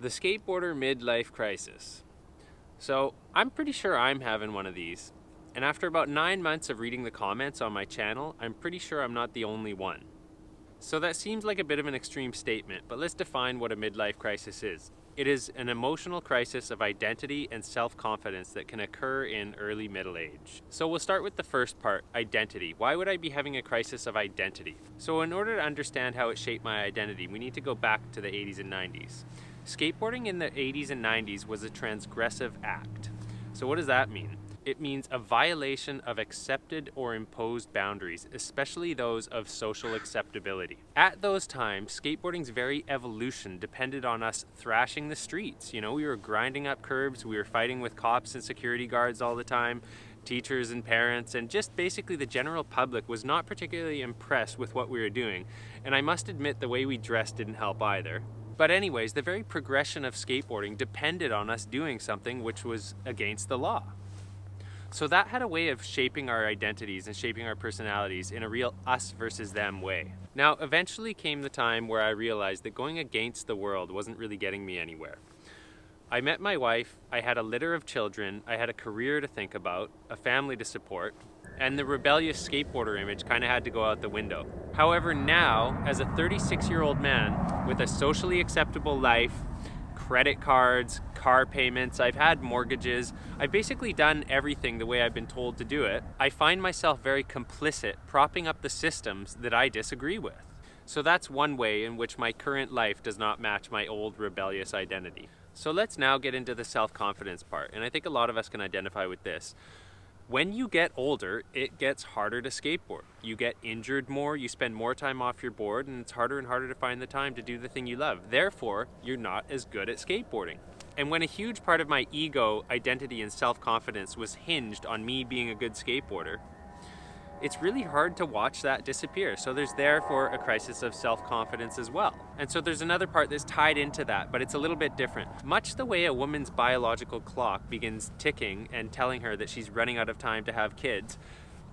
The skateboarder midlife crisis. So I'm pretty sure I'm having one of these. And after about 9 months of reading the comments on my channel, I'm pretty sure I'm not the only one. So that seems like a bit of an extreme statement, but let's define what a midlife crisis is. It is an emotional crisis of identity and self-confidence that can occur in early middle age. So we'll start with the first part, identity. Why would I be having a crisis of identity? So in order to understand how it shaped my identity, we need to go back to the 80s and 90s. Skateboarding in the 80s and 90s was a transgressive act. So what does that mean? It means a violation of accepted or imposed boundaries, especially those of social acceptability. At those times, skateboarding's very evolution depended on us thrashing the streets. You know, we were grinding up curbs, we were fighting with cops and security guards all the time, teachers and parents, and just basically the general public was not particularly impressed with what we were doing. And I must admit the way we dressed didn't help either. But anyways, the very progression of skateboarding depended on us doing something which was against the law. So that had a way of shaping our identities and shaping our personalities in a real us versus them way. Now, eventually came the time where I realized that going against the world wasn't really getting me anywhere. I met my wife, I had a litter of children, I had a career to think about, a family to support, and the rebellious skateboarder image kind of had to go out the window. However, now, as a 36-year-old man with a socially acceptable life, credit cards, car payments, I've had mortgages, I've basically done everything the way I've been told to do it, I find myself very complicit propping up the systems that I disagree with. So that's one way in which my current life does not match my old rebellious identity. So let's now get into the self-confidence part, and I think a lot of us can identify with this. When you get older, it gets harder to skateboard. You get injured more, you spend more time off your board, and it's harder and harder to find the time to do the thing you love. Therefore, you're not as good at skateboarding. And when a huge part of my ego, identity, and self-confidence was hinged on me being a good skateboarder, it's really hard to watch that disappear. So there's therefore a crisis of self-confidence as well. And so there's another part that's tied into that, but it's a little bit different. Much the way a woman's biological clock begins ticking and telling her that she's running out of time to have kids,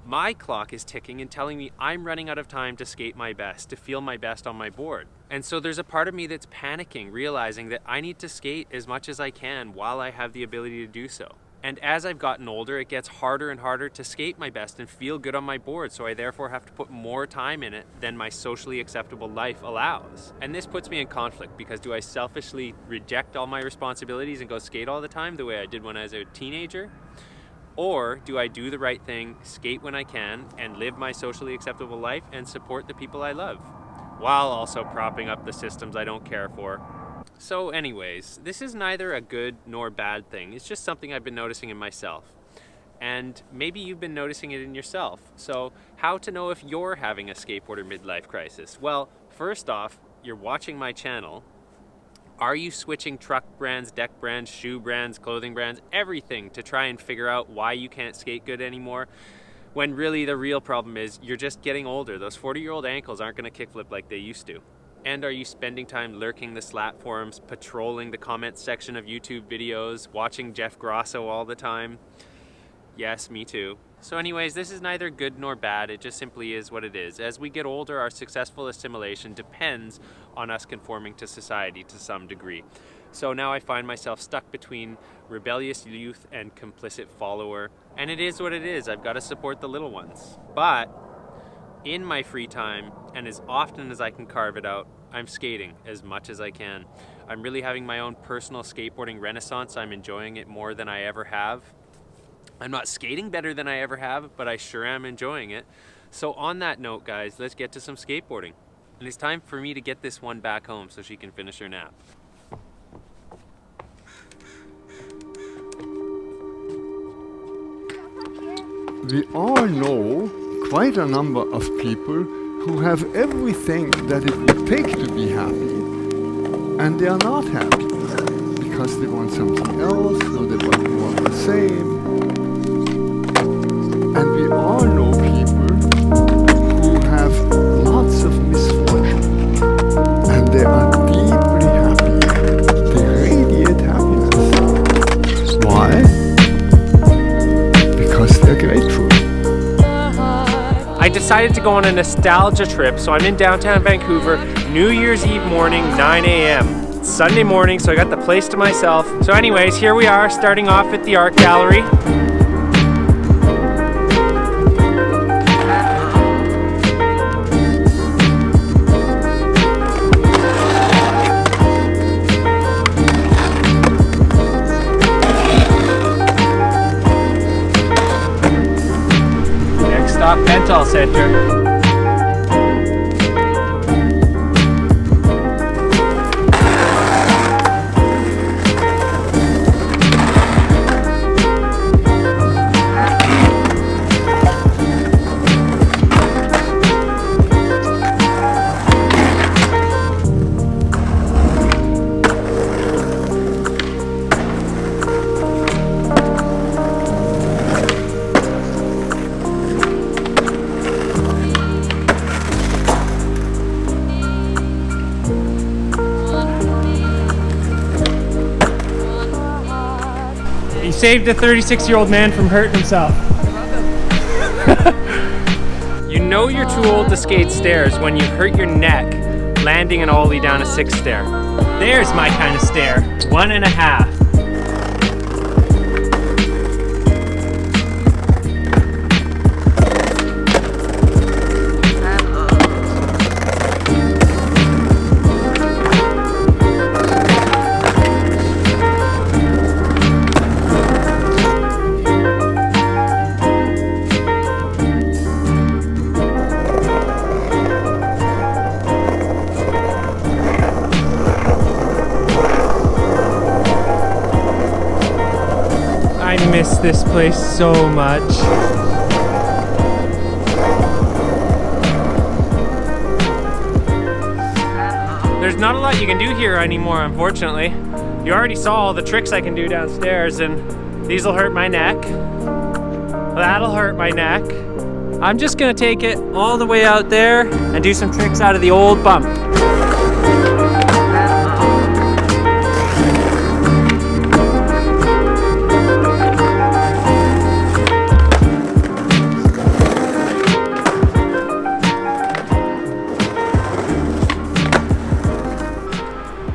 my clock is ticking and telling me I'm running out of time to skate my best, to feel my best on my board. And so there's a part of me that's panicking, realizing that I need to skate as much as I can while I have the ability to do so. And as I've gotten older, it gets harder and harder to skate my best and feel good on my board, so I therefore have to put more time in it than my socially acceptable life allows. And this puts me in conflict, because do I selfishly reject all my responsibilities and go skate all the time the way I did when I was a teenager? Or do I do the right thing, skate when I can, and live my socially acceptable life and support the people I love, while also propping up the systems I don't care for? So anyways, this is neither a good nor bad thing. It's just something I've been noticing in myself. And maybe you've been noticing it in yourself. So how to know if you're having a skateboarder midlife crisis? Well, first off, you're watching my channel. Are you switching truck brands, deck brands, shoe brands, clothing brands, everything to try and figure out why you can't skate good anymore? When really the real problem is you're just getting older. Those 40-year-old ankles aren't going to kickflip like they used to. And are you spending time lurking the Slap forums, patrolling the comments section of YouTube videos, watching Jeff Grosso all the time? Yes, me too. So anyways, this is neither good nor bad, it just simply is what it is. As we get older, our successful assimilation depends on us conforming to society to some degree. So now I find myself stuck between rebellious youth and complicit follower. And it is what it is, I've got to support the little ones. But in my free time, and as often as I can carve it out, I'm skating as much as I can. I'm really having my own personal skateboarding renaissance. I'm enjoying it more than I ever have. I'm not skating better than I ever have, but I sure am enjoying it. So on that note, guys, let's get to some skateboarding. And it's time for me to get this one back home so she can finish her nap. We all know quite a number of people who have everything that it would take to be happy, and they are not happy because they want something else, or they want more of the same. And we all know people who have lots of misfortune, and they are deeply happy. They radiate happiness. Why? Because they're grateful. I decided to go on a nostalgia trip, so I'm in downtown Vancouver, New Year's Eve morning, 9 a.m. It's Sunday morning, so I got the place to myself. So anyways, here we are, starting off at the art gallery. Next stop, Pental Center. He saved a 36-year-old man from hurting himself. You know you're too old to skate stairs when you hurt your neck landing an ollie down a 6 stair. There's my kind of stair. 1.5. I miss this place so much. There's not a lot you can do here anymore, unfortunately. You already saw all the tricks I can do downstairs, and these'll hurt my neck. That'll hurt my neck. I'm just gonna take it all the way out there and do some tricks out of the old bump.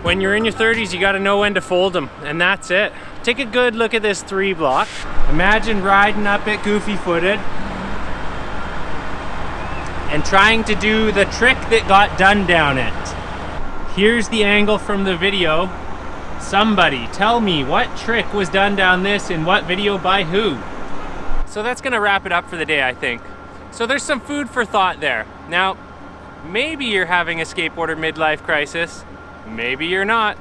When you're in your 30s, you gotta know when to fold them, and that's it. Take a good look at this 3 block. Imagine riding up it goofy-footed and trying to do the trick that got done down it. Here's the angle from the video. Somebody tell me what trick was done down this in what video by who? So that's gonna wrap it up for the day, I think. So there's some food for thought there. Now, maybe you're having a skateboarder midlife crisis. Maybe you're not.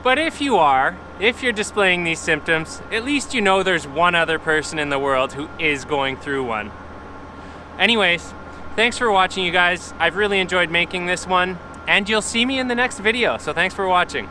But if you are, if you're displaying these symptoms, at least you know there's one other person in the world who is going through one. Anyways, thanks for watching, you guys. I've really enjoyed making this one, and you'll see me in the next video, so thanks for watching.